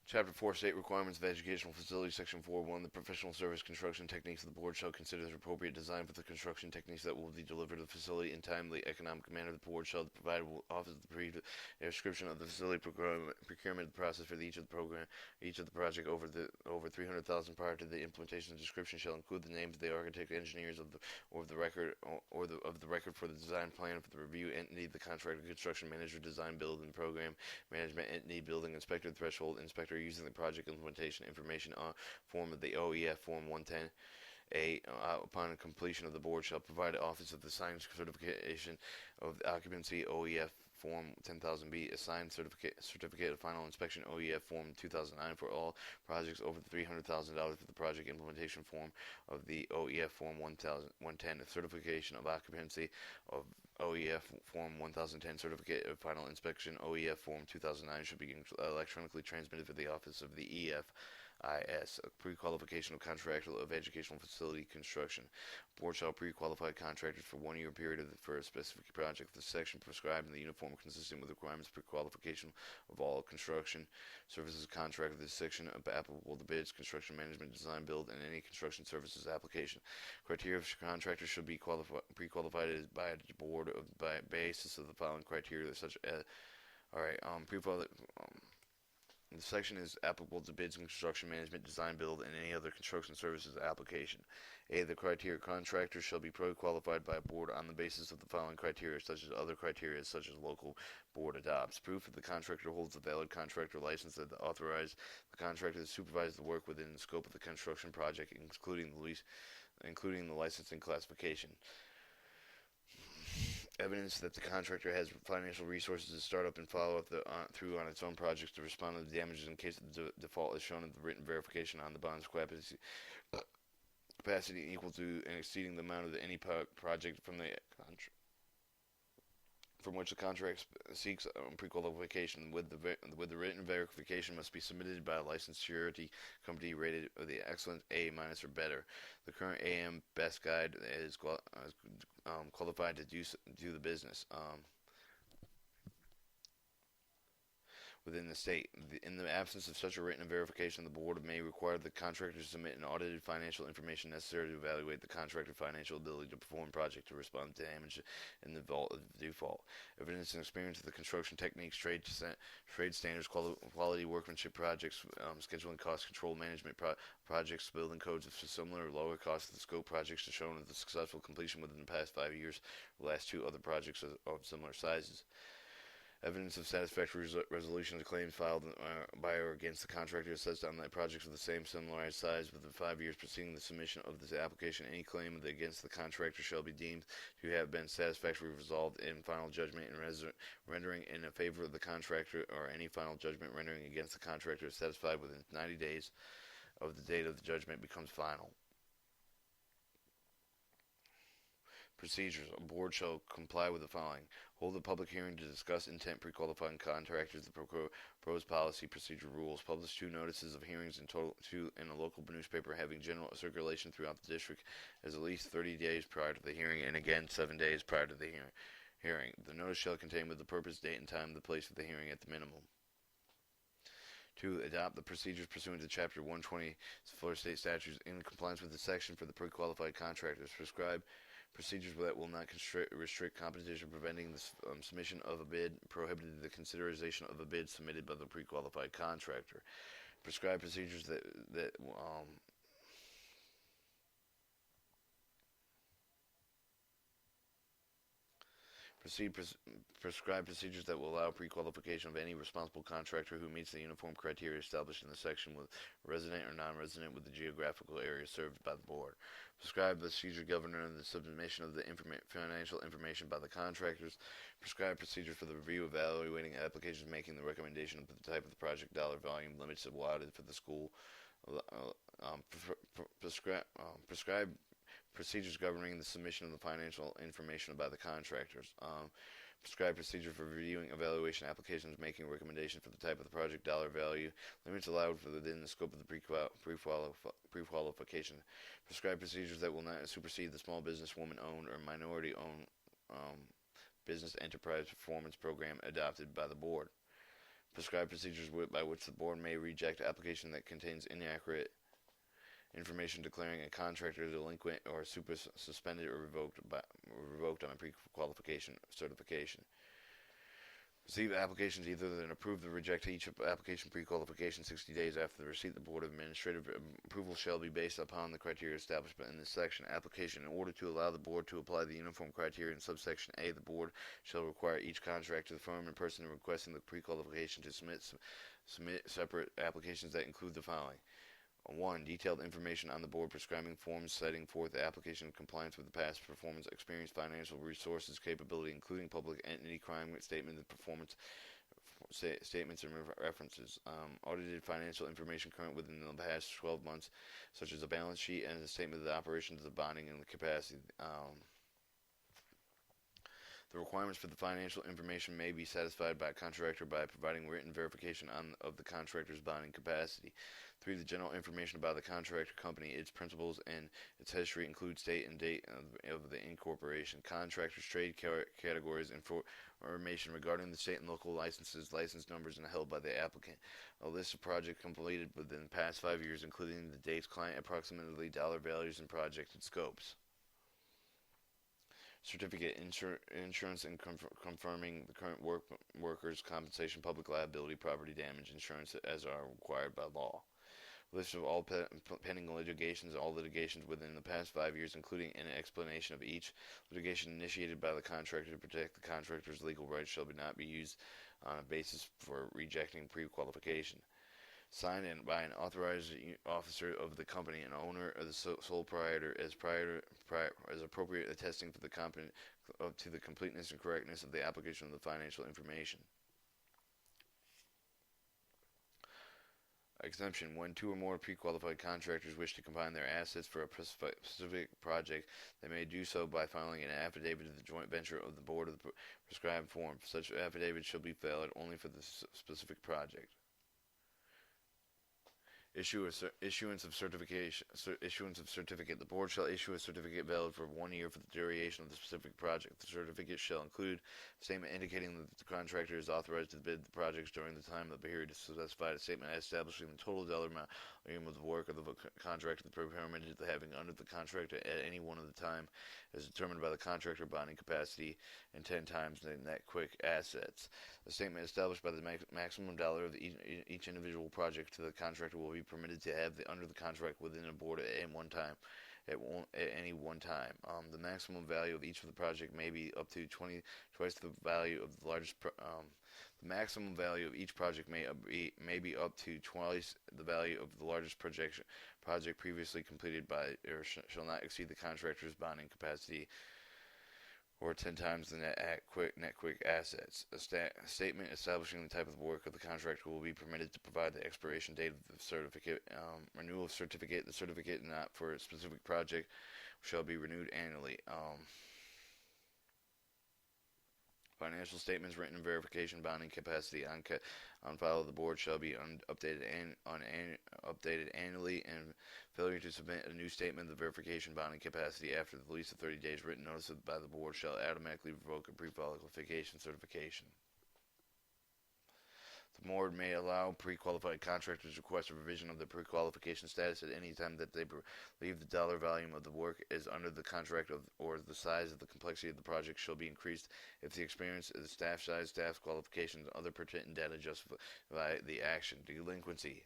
Chapter 4 State Requirements of Educational Facilities, Section 4.1 The professional service construction techniques of the board shall consider the appropriate design for the construction techniques that will be delivered to the facility in timely, economic manner. The board shall provide office of the description of the facility procurement process for each of the project over 300,000 prior to the implementation. The description shall include the names of the architect, engineers of the record of the record for the design plan for the review entity, the contractor, construction manager, design build and program management entity, building inspector, threshold inspector, using the project implementation information form of the OEF Form 110. Upon completion of the board shall provide Office of the Signed Certification of Occupancy OEF Form 10,000B, assigned certificate of final inspection OEF Form 2009 for all projects over $300,000 for the project implementation form of the OEF Form 110, a certification of occupancy of OEF Form 1010, certificate of final inspection OEF Form 2009 should be electronically transmitted to the Office of the EFIS, a pre-qualification of contractor of educational facility construction. Board shall pre-qualify contractors for 1 year period for a specific project. The section prescribed in the uniform consistent with requirements pre-qualification of all construction services contract of this section applicable to bids, construction management, design build, and any construction services application. Criteria of contractors should be pre-qualified by the board by basis of the following criteria, such as the section is applicable to bids, construction management, design build, and any other construction services application. A. The criteria contractors shall be pre-qualified by a board on the basis of the following criteria, such as other criteria such as local board adopts. Proof that the contractor holds a valid contractor license that authorizes the contractor to supervise the work within the scope of the construction project, including the licensing classification. Evidence that the contractor has financial resources to start up and follow up through on its own projects to respond to the damages in case of the default is shown in the written verification on the bond's capacity equal to and exceeding the amount of any project from which the contract seeks pre-qualification. With the written verification must be submitted by a licensed surety company rated with the excellent A minus or better. The current AM Best Guide is qualified to do the business. Within the state. In the absence of such a written verification, the board may require the contractor to submit an audited financial information necessary to evaluate the contractor's financial ability to perform project to respond to damage in the default. Evidence and experience of the construction techniques, trade standards, quality workmanship projects, scheduling, cost control management projects, building codes of similar or lower cost of the scope projects to show the successful completion within the past 5 years. The last two other projects of similar sizes. Evidence of satisfactory resolution of claims filed by or against the contractor assessed on the projects of the same similarized size within 5 years preceding the submission of this application. Any claim against the contractor shall be deemed to have been satisfactorily resolved in final judgment and rendering in favor of the contractor, or any final judgment rendering against the contractor is satisfied within 90 days of the date of the judgment becomes final. Procedures. A board shall comply with the following. Hold a public hearing to discuss intent pre-qualifying contractors, the proposed policy procedure rules. Publish 2 notices of hearings in total, 2 in a local newspaper having general circulation throughout the district as at least 30 days prior to the hearing, and again 7 days prior to the hearing. The notice shall contain with the purpose, date, and time, the place of the hearing at the minimum. 2. Adopt the procedures pursuant to Chapter 120 Florida State Statutes in compliance with the section for the pre-qualified contractors. Prescribe procedures that will not restrict competition, preventing the submission of a bid, prohibited the consideration of a bid submitted by the pre-qualified contractor. Prescribe procedures that prescribe procedures that will allow pre-qualification of any responsible contractor who meets the uniform criteria established in the section, with resident or non-resident with the geographical area served by the board. Prescribe procedure governing the submission of the financial information by the contractors. Prescribe procedures for the review, evaluating applications, making the recommendation of the type of the project, dollar volume, limits allotted for the school. Prescribe procedures governing the submission of the financial information by the contractors. Prescribe procedure for reviewing evaluation applications, making a recommendation for the type of the project, dollar value, limits allowed within the scope of the pre-qualification. Prescribe procedures that will not supersede the small business woman-owned or minority-owned business enterprise performance program adopted by the board. prescribe procedures by which the board may reject application that contains inaccurate information declaring a contractor delinquent or suspended or revoked on a pre-qualification certification. Receive applications either then approve or reject each application pre-qualification 60 days after the receipt. The Board of Administrative Approval shall be based upon the criteria established in this section. Application. In order to allow the Board to apply the uniform criteria in subsection A, the Board shall require each contractor, the firm, and person requesting the pre-qualification to submit separate applications that include the following. 1. Detailed information on the board prescribing forms setting forth the application of compliance with the past performance, experience, financial resources, capability, including public entity crime statement of performance statements and references. Audited financial information current within the past 12 months, such as a balance sheet and a statement of the operations of the bonding and the capacity. The requirements for the financial information may be satisfied by a contractor by providing written verification of the contractor's bonding capacity. 3. The general information about the contractor company, its principles, and its history include state and date of the incorporation, contractors, trade categories, information regarding the state and local licenses, license numbers, and held by the applicant. A list of projects completed within the past 5 years, including the dates, client, approximately dollar values, and projected scopes. Certificate insurance and confirming the current workers' compensation, public liability, property damage insurance as are required by law. List of all pending litigations, all litigations within the past 5 years, including an explanation of each litigation initiated by the contractor to protect the contractor's legal rights, shall not be used on a basis for rejecting pre-qualification. Signed by an authorized officer of the company and owner of the sole proprietor as appropriate, attesting for the to the completeness and correctness of the application of the financial information. Exemption. When 2 or more pre-qualified contractors wish to combine their assets for a specific project, they may do so by filing an affidavit to the joint venture of the board of the prescribed form. Such affidavit shall be filed only for the specific project. Issuance of certificate. The board shall issue a certificate valid for 1 year for the duration of the specific project. The certificate shall include a statement indicating that the contractor is authorized to bid the projects during the time of the period specified, a statement establishing the total dollar amount of the work of the contractor, the permitted having under the contractor at any one of the time as determined by the contractor bonding capacity, and 10 times the net quick assets. The statement established by the maximum dollar of each individual project to the contractor will be permitted to have under the contract within a board at any one time. The maximum value of each of the project may be up to twice the value of the largest. The maximum value of each project may be up to twice the value of the largest project previously completed by, or shall not exceed the contractor's bonding capacity, or 10 times the net quick assets. A statement establishing the type of work of the contractor will be permitted to provide the expiration date of the certificate, renewal of certificate. The certificate not for a specific project shall be renewed annually. Financial statements, written verification, bonding capacity on file of the board shall be updated annually, and failure to submit a new statement of the verification bonding capacity after the least of 30 days written notice by the board shall automatically revoke a pre-qualification certification. The board may allow pre-qualified contractors to request a revision of the pre-qualification status at any time that they believe the dollar volume of the work is under the contract or the size of the complexity of the project shall be increased if the experience, the staff size, staff qualifications, and other pertinent data justify the action. Delinquency.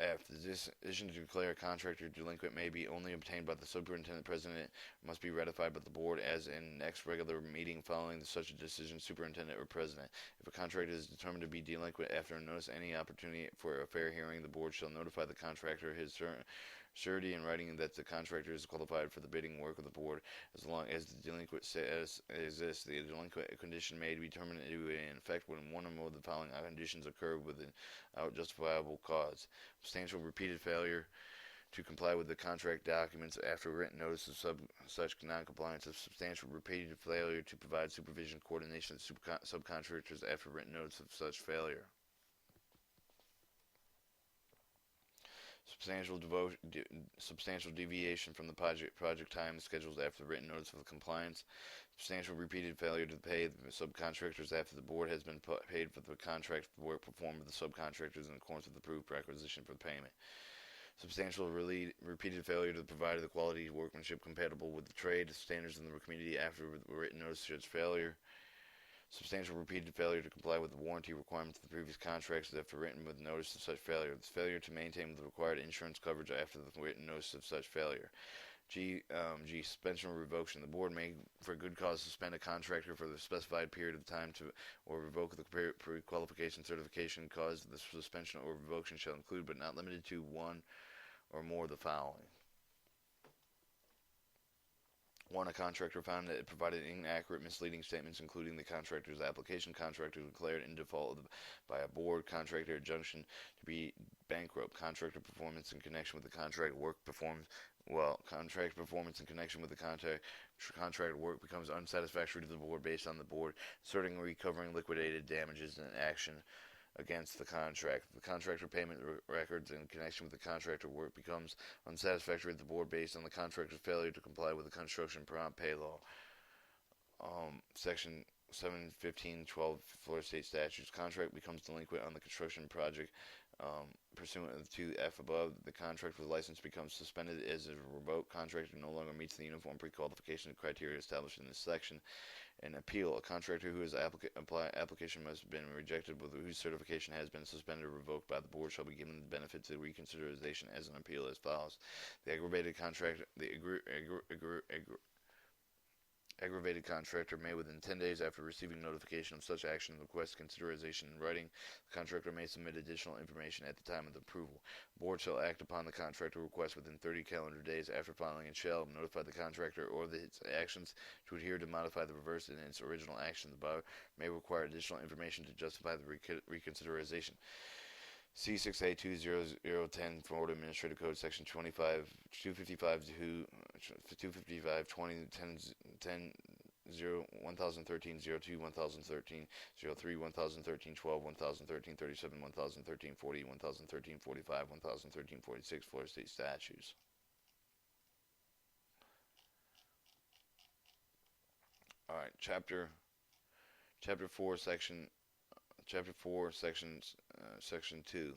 After the decision to declare a contractor delinquent may be only obtained by the superintendent president, must be ratified by the board as in next regular meeting following such a decision, superintendent or president. If a contractor is determined to be delinquent after a notice any opportunity for a fair hearing, the board shall notify the contractor his surety in writing that the contractor is qualified for the bidding work of the board. As long as the delinquent status exists, the delinquent condition may be determined to be in effect when one or more of the following conditions occur without justifiable cause. Substantial repeated failure to comply with the contract documents after written notice of such non-compliance, of substantial repeated failure to provide supervision coordination of subcontractors after written notice of such failure. substantial deviation from the project time scheduled after the written notice of compliance, substantial repeated failure to pay the subcontractors after the board has been paid for the contract work performed with the subcontractors in accordance with the approved requisition for payment. Substantial repeated failure to provide the quality workmanship compatible with the trade standards in the community after the written notice of such failure. Substantial repeated failure to comply with the warranty requirements of the previous contracts after written with notice of such failure. The failure to maintain the required insurance coverage after the written notice of such failure. G. Suspension or revocation. The board may, for good cause, suspend a contractor for the specified period of time or revoke the pre-qualification certification. Cause the suspension or revocation shall include, but not limited to, one or more of the following. 1. A contractor found that it provided inaccurate, misleading statements, including the contractor's application. Contractor declared in default by a board. Contractor injunction to be bankrupt. Contractor performance in connection with the contract work performed. Contract performance in connection with the contract work becomes unsatisfactory to the board based on the board asserting or recovering liquidated damages in action against the contract. The contractor payment records in connection with the contractor work becomes unsatisfactory to the board based on the contractor's failure to comply with the construction prompt pay law. Section 715.12 Florida State Statutes. Contract becomes delinquent on the construction project. Pursuant to F above, the contract with license becomes suspended as a revoked. Contractor no longer meets the uniform pre-qualification criteria established in this section. An appeal. A contractor whose application must have been rejected with whose certification has been suspended or revoked by the board shall be given the benefit of reconsideration as an appeal as follows. The aggravated contractor may, within 10 days after receiving notification of such action, request consideration in writing. The contractor may submit additional information at the time of the approval. The board shall act upon the contractor request within 30 calendar days after filing and shall notify the contractor or its actions to adhere to modify the reverse in its original action. The board may require additional information to justify the reconsideration. C6A 20010 Florida Administrative Code Section 255 20 10 0 1013 02 1013 03 1013 12 1013 37 1013 40 1013 45 1013 46 Florida State statutes. All right, Chapter 4 Section Section 2.